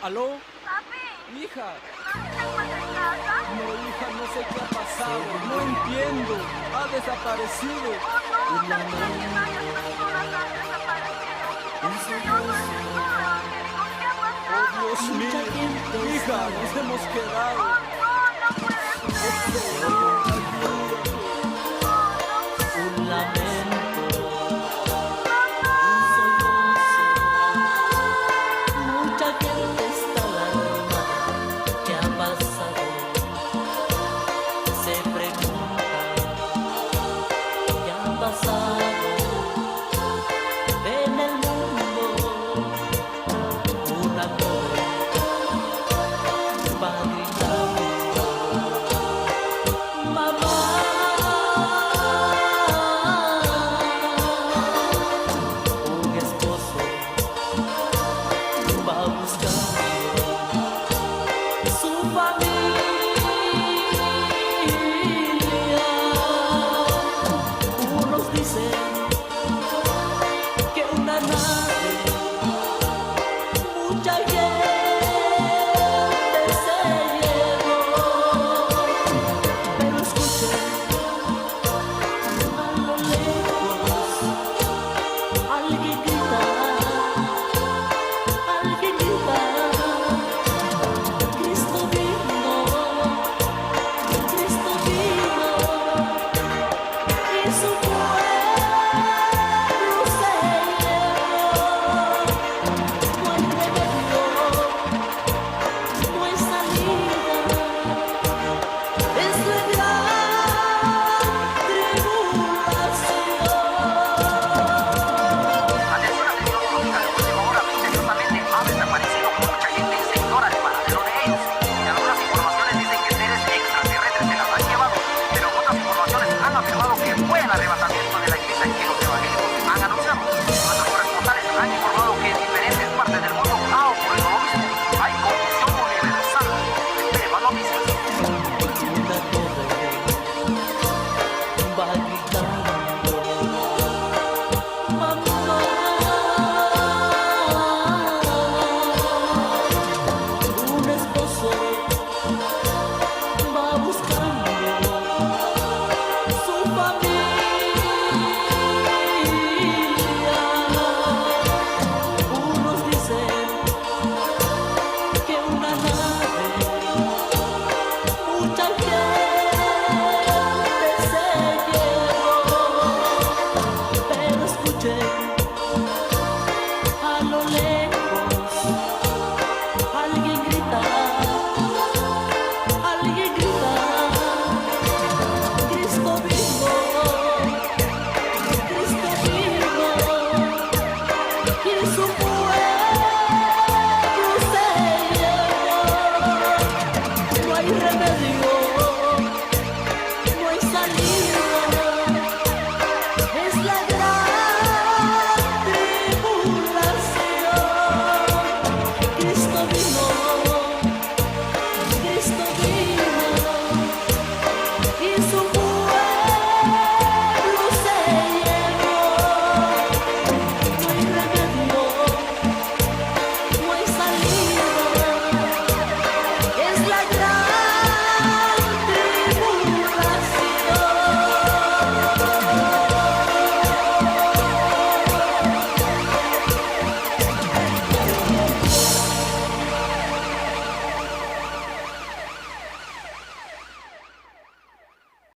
¿Aló? Papi, Hija. ¿no se encuentra en casa? No, hija, no sé qué ha pasado. No entiendo. Ha desaparecido. Oh no, también aquí varias personas han desaparecido. Misterioso el tesoro. Te digo, ¿qué ha pasado? Oh, Dios mío. Hija, nos hemos quedado. Oh no, no puede ser. No. Ayuda.